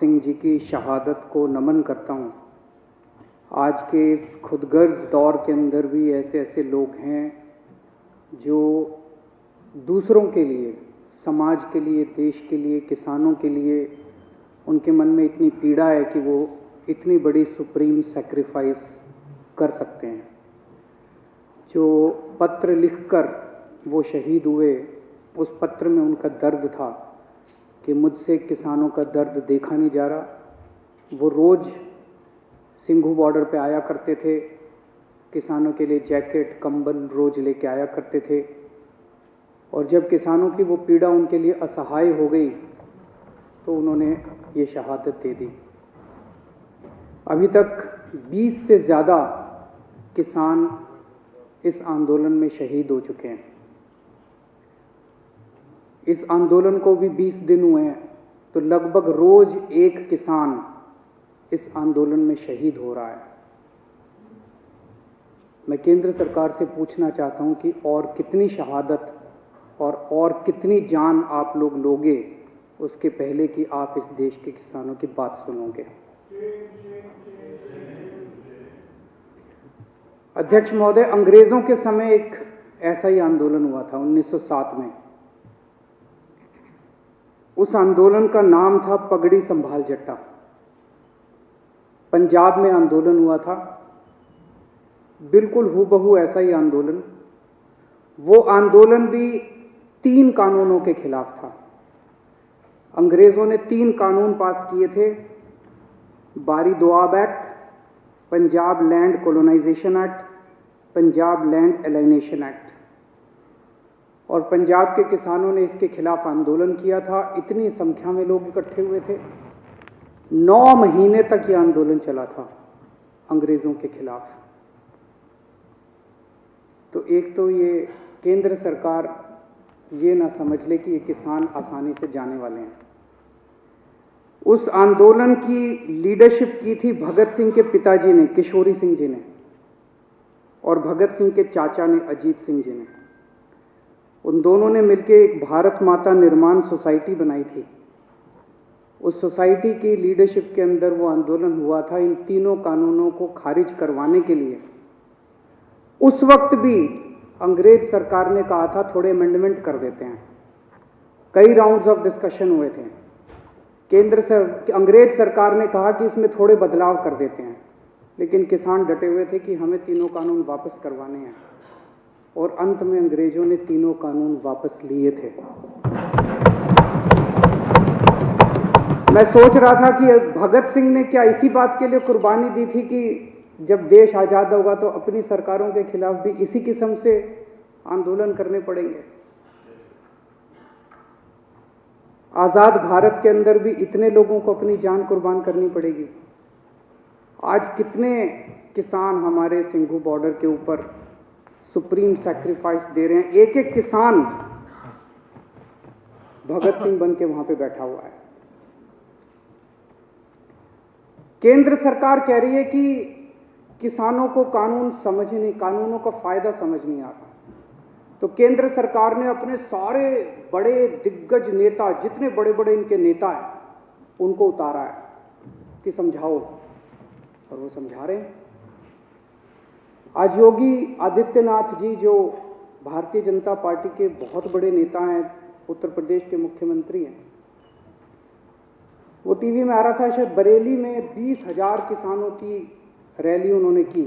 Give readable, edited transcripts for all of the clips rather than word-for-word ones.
सिंह जी की शहादत को नमन करता हूँ। आज के इस खुदगर्ज दौर के अंदर भी ऐसे ऐसे लोग हैं जो दूसरों के लिए, समाज के लिए, देश के लिए, किसानों के लिए उनके मन में इतनी पीड़ा है कि वो इतनी बड़ी सुप्रीम सैक्रिफाइस कर सकते हैं। जो पत्र लिखकर वो शहीद हुए, उस पत्र में उनका दर्द था कि मुझसे किसानों का दर्द देखा नहीं जा रहा। वो रोज़ सिंघू बॉर्डर पे आया करते थे, किसानों के लिए जैकेट, कंबल रोज़ लेके आया करते थे, और जब किसानों की वो पीड़ा उनके लिए असहाय हो गई तो उन्होंने ये शहादत दे दी। अभी तक 20 से ज़्यादा किसान इस आंदोलन में शहीद हो चुके हैं। इस आंदोलन को भी 20 दिन हुए हैं, तो लगभग रोज़ एक किसान इस आंदोलन में शहीद हो रहा है। मैं केंद्र सरकार से पूछना चाहता हूं कि और कितनी शहादत और कितनी जान आप लोग लोगे उसके पहले कि आप इस देश के किसानों की बात सुनोगे। अध्यक्ष महोदय, अंग्रेजों के समय एक ऐसा ही आंदोलन हुआ था 1907 में। उस आंदोलन का नाम था पगड़ी संभाल जट्टा। पंजाब में आंदोलन हुआ था, बिल्कुल हूबहू ऐसा ही आंदोलन। वो आंदोलन भी 3 कानूनों के खिलाफ था। अंग्रेजों ने 3 कानून पास किए थे, Bari Doab act, Punjab land colonisation act, Punjab land alienation act. और पंजाब के किसानों ने इसके खिलाफ आंदोलन किया था। इतनी संख्या में लोग इकट्ठे हुए थे। 9 महीने तक ये आंदोलन चला था अंग्रेजों के खिलाफ। तो एक तो ये केंद्र सरकार ये ना समझ ले कि ये किसान आसानी से जाने वाले हैं। उस आंदोलन की लीडरशिप की थी भगत सिंह के पिताजी ने, किशोरी सिंह जी ने, और भगत सिंह के चाचा ने, अजीत सिंह जी ने। उन दोनों ने मिलकर एक भारत माता निर्माण सोसाइटी बनाई थी। उस सोसाइटी की लीडरशिप के अंदर वो आंदोलन हुआ था इन 3 कानूनों को खारिज करवाने के लिए। उस वक्त भी अंग्रेज सरकार ने कहा था थोड़े अमेंडमेंट कर देते हैं। कई राउंड्स ऑफ डिस्कशन हुए थे। अंग्रेज सरकार ने कहा कि इसमें थोड़े बदलाव कर देते हैं, लेकिन किसान डटे हुए थे कि हमें 3 कानून वापस करवाने हैं, और अंत में अंग्रेजों ने 3 कानून वापस लिए थे। मैं सोच रहा था कि भगत सिंह ने क्या इसी बात के लिए कुर्बानी दी थी कि जब देश आज़ाद होगा तो अपनी सरकारों के खिलाफ भी इसी किस्म से आंदोलन करने पड़ेंगे। आज़ाद भारत के अंदर भी इतने लोगों को अपनी जान कुर्बान करनी पड़ेगी। आज कितने किसान हमारे सिंघू बॉर्डर के ऊपर सुप्रीम सैक्रिफाइस दे रहे हैं। एक एक किसान भगत सिंह बन के वहां पे बैठा हुआ है। केंद्र सरकार कह रही है कि किसानों को कानूनों का फायदा समझ नहीं आता। तो केंद्र सरकार ने अपने सारे बड़े दिग्गज नेता, जितने बड़े बड़े इनके नेता हैं, उनको उतारा है कि समझाओ, और वो समझा रहे हैं। आज योगी आदित्यनाथ जी, जो भारतीय जनता पार्टी के बहुत बड़े नेता हैं, उत्तर प्रदेश के मुख्यमंत्री हैं, वो टीवी में आ रहा था, शायद बरेली में 20,000 किसानों की रैली उन्होंने की।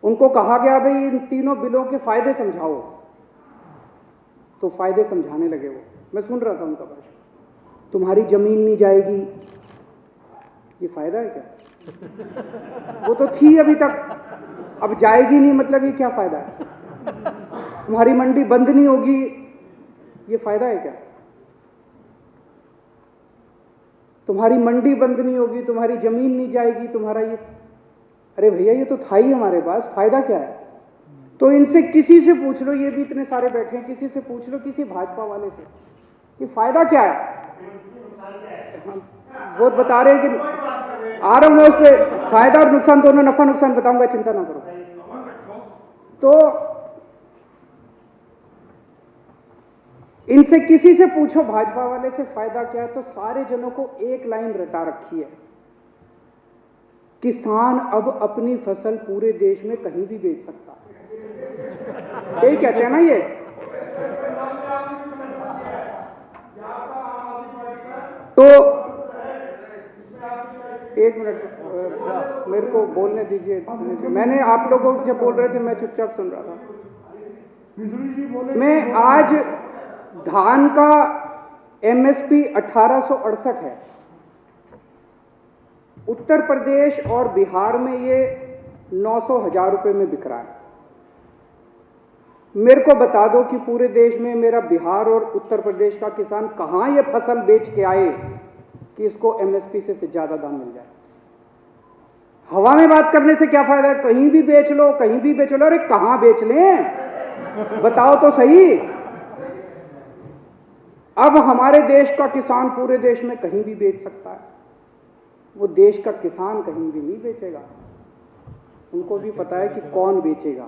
उनको कहा गया भाई इन 3 बिलों के फायदे समझाओ, तो फायदे समझाने लगे वो। मैं सुन रहा था उनका भाषण। तुम्हारी जमीन नहीं जाएगी, ये फायदा है क्या? वो तो थी अभी तक, अब जाएगी नहीं, मतलब ये क्या फायदा है? तुम्हारी मंडी बंद नहीं होगी, ये फायदा है क्या? तुम्हारी मंडी बंद नहीं होगी, तुम्हारी जमीन नहीं जाएगी, तुम्हारा ये, अरे भैया ये तो था ही हमारे पास, फायदा क्या है? तो इनसे किसी से पूछ लो, ये भी इतने सारे बैठे हैं, किसी से पूछ लो, किसी भाजपा वाले से, कि फायदा क्या है? वो बता रहे हैं कि आ रहा हूं मैं उस पर, फायदा और नुकसान दोनों, नफा नुकसान बताऊंगा, चिंता ना करो। तो इनसे किसी से पूछो भाजपा वाले से फायदा क्या है, तो सारे जनों को एक लाइन रटा रखी है, किसान अब अपनी फसल पूरे देश में कहीं भी बेच सकता है। यही कहते हैं ना ये। तो एक मिनट मेरे को बोलने दीजिए। मैंने आप लोगों जब बोल रहे थे मैं चुपचाप सुन रहा था। मैं आज धान का एमएसपी 1868 है। उत्तर प्रदेश और बिहार में ये 900,000 रुपए में बिक रहा है। मेरे को बता दो कि पूरे देश में मेरा बिहार और उत्तर प्रदेश का किसान कहां ये फसल बेच के आए कि इसको एमएसपी से ज्यादा दाम मिल जाए। हवा में बात करने से क्या फायदा है, कहीं भी बेच लो, कहीं भी बेच लो। अरे कहां बेच लें, बताओ तो सही। अब हमारे देश का किसान पूरे देश में कहीं भी बेच सकता है। वो देश का किसान कहीं भी नहीं बेचेगा। उनको भी पता है कि कौन बेचेगा।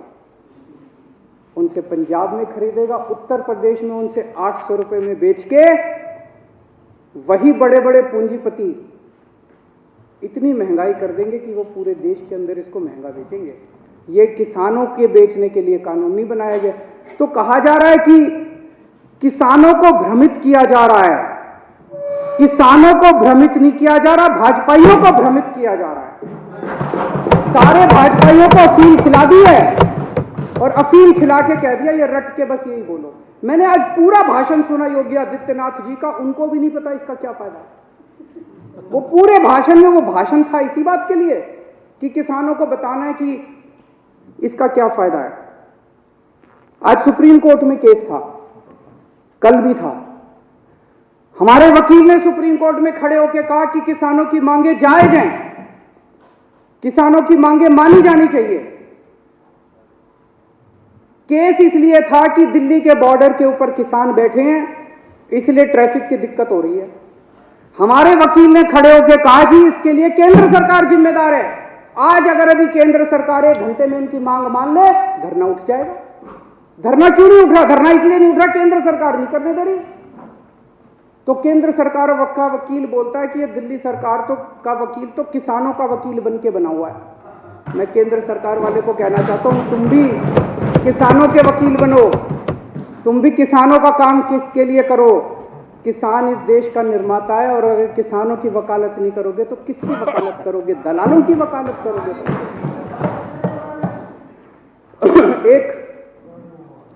उनसे पंजाब में खरीदेगा, उत्तर प्रदेश में उनसे 800 रुपए में बेच के वही बड़े बड़े पूंजीपति इतनी महंगाई कर देंगे कि वो पूरे देश के अंदर इसको महंगा बेचेंगे। ये किसानों के बेचने के लिए कानून नहीं बनाया गया। तो कहा जा रहा है कि किसानों को भ्रमित किया जा रहा है। किसानों को भ्रमित नहीं किया जा रहा, भाजपाइयों को भ्रमित किया जा रहा है। सारे भाजपाइयों को अफीम खिला दी है और अफीम खिला के कह दिया ये रट के बस यही बोलो। मैंने आज पूरा भाषण सुना योगी आदित्यनाथ जी का, उनको भी नहीं पता इसका क्या फायदा है। वो पूरे भाषण में वो भाषण था इसी बात के लिए कि किसानों को बताना है कि इसका क्या फायदा है। आज सुप्रीम कोर्ट में केस था, कल भी था। हमारे वकील ने सुप्रीम कोर्ट में खड़े होकर कहा कि किसानों की मांगे जायज हैं, किसानों की मांगे मानी जानी चाहिए। केस इसलिए था कि दिल्ली के बॉर्डर के ऊपर किसान बैठे हैं, इसलिए ट्रैफिक की दिक्कत हो रही है। हमारे वकील ने खड़े होकर कहा जी इसके लिए केंद्र सरकार जिम्मेदार है। आज अगर अभी केंद्र सरकार 1 घंटे में इनकी मांग मान ले, धरना उठ जाएगा। धरना क्यों नहीं उठ रहा? धरना इसलिए नहीं उठ रहा केंद्र सरकार नहीं करने दे रही। तो केंद्र सरकार का वकील बोलता है कि ये दिल्ली सरकार का वकील तो किसानों का वकील बन के बना हुआ है। मैं केंद्र सरकार वाले को कहना चाहता हूं, तुम भी किसानों के वकील बनो, तुम भी किसानों का काम किसके लिए करो। किसान इस देश का निर्माता है और अगर किसानों की वकालत नहीं करोगे तो किसकी वकालत करोगे? दलालों की वकालत करोगे। एक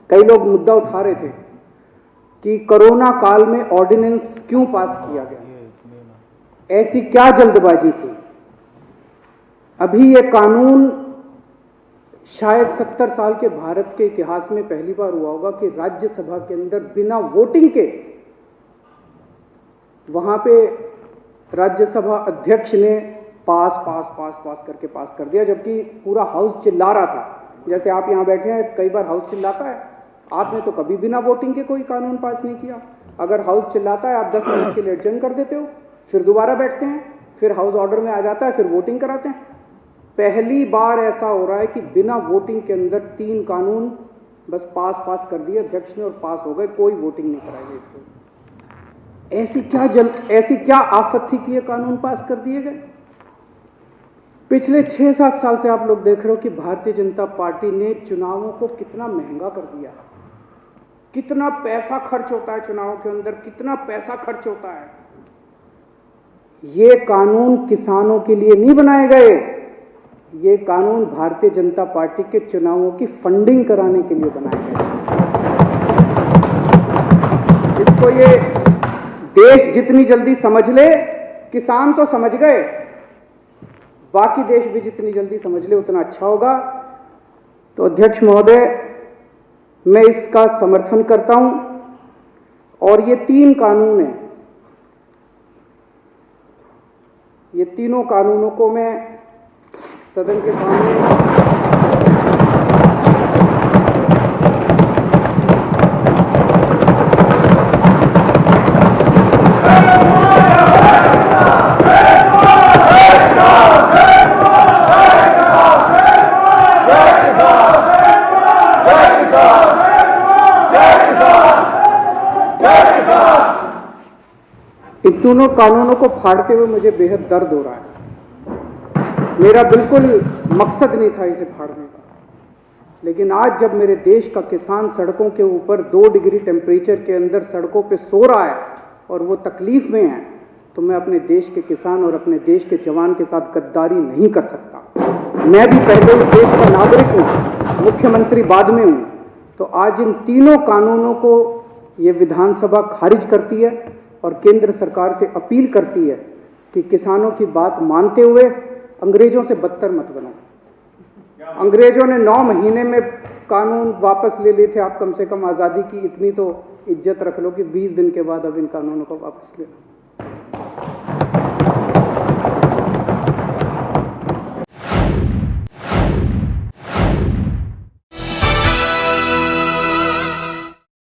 कई लोग मुद्दा उठा रहे थे कि कोरोना काल में ऑर्डिनेंस क्यों पास किया गया, ऐसी क्या जल्दबाजी थी। अभी ये कानून शायद 70 साल के भारत के इतिहास में पहली बार हुआ होगा कि राज्यसभा के अंदर बिना वोटिंग के वहां पे राज्यसभा अध्यक्ष ने पास करके पास कर दिया, जबकि पूरा हाउस चिल्ला रहा था। जैसे आप यहां बैठे हैं, कई बार हाउस चिल्लाता है, आपने तो कभी बिना वोटिंग के कोई कानून पास नहीं किया। अगर हाउस चिल्लाता है आप 10 मिनट के लिए एडजर्न कर देते हो, फिर दोबारा बैठते हैं, फिर हाउस ऑर्डर में आ जाता है, फिर वोटिंग कराते हैं। पहली बार ऐसा हो रहा है कि बिना वोटिंग के अंदर 3 कानून बस पास कर दिए अध्यक्ष ने और पास हो गए, कोई वोटिंग नहीं कराई गई इसको। ऐसी क्या आफत थी कि ये कानून पास कर दिए गए। पिछले 6-7 साल से आप लोग देख रहे हो कि भारतीय जनता पार्टी ने चुनावों को कितना महंगा कर दिया। कितना पैसा खर्च होता है चुनावों के अंदर, कितना पैसा खर्च होता है। ये कानून किसानों के लिए नहीं बनाए गए, ये कानून भारतीय जनता पार्टी के चुनावों की फंडिंग कराने के लिए बनाए गए। इसको ये देश जितनी जल्दी समझ ले, किसान तो समझ गए, बाकी देश भी जितनी जल्दी समझ ले उतना अच्छा होगा। तो अध्यक्ष महोदय, मैं इसका समर्थन करता हूं और ये 3 कानून हैं, ये तीनों कानूनों को मैं सदन के सामने तीनों कानूनों को फाड़ते हुए मुझे बेहद दर्द हो रहा है। मेरा बिल्कुल मकसद नहीं था इसे फाड़ने का, लेकिन आज जब मेरे देश का किसान सड़कों के ऊपर 2 डिग्री टेम्परेचर के अंदर सड़कों पे सो रहा है और वो तकलीफ में है, तो मैं अपने देश के किसान और अपने देश के जवान के साथ गद्दारी नहीं कर सकता। मैं भी पहले इस देश का नागरिक हूँ, मुख्यमंत्री बाद में हूँ। तो आज इन तीनों कानूनों को ये विधानसभा खारिज करती है और केंद्र सरकार से अपील करती है कि किसानों की बात मानते हुए अंग्रेजों से बदतर मत बनो। अंग्रेजों ने 9 महीने में कानून वापस ले लिए थे, आप कम से कम आज़ादी की इतनी तो इज्जत रख लो कि 20 दिन के बाद अब इन कानूनों को वापस ले लो।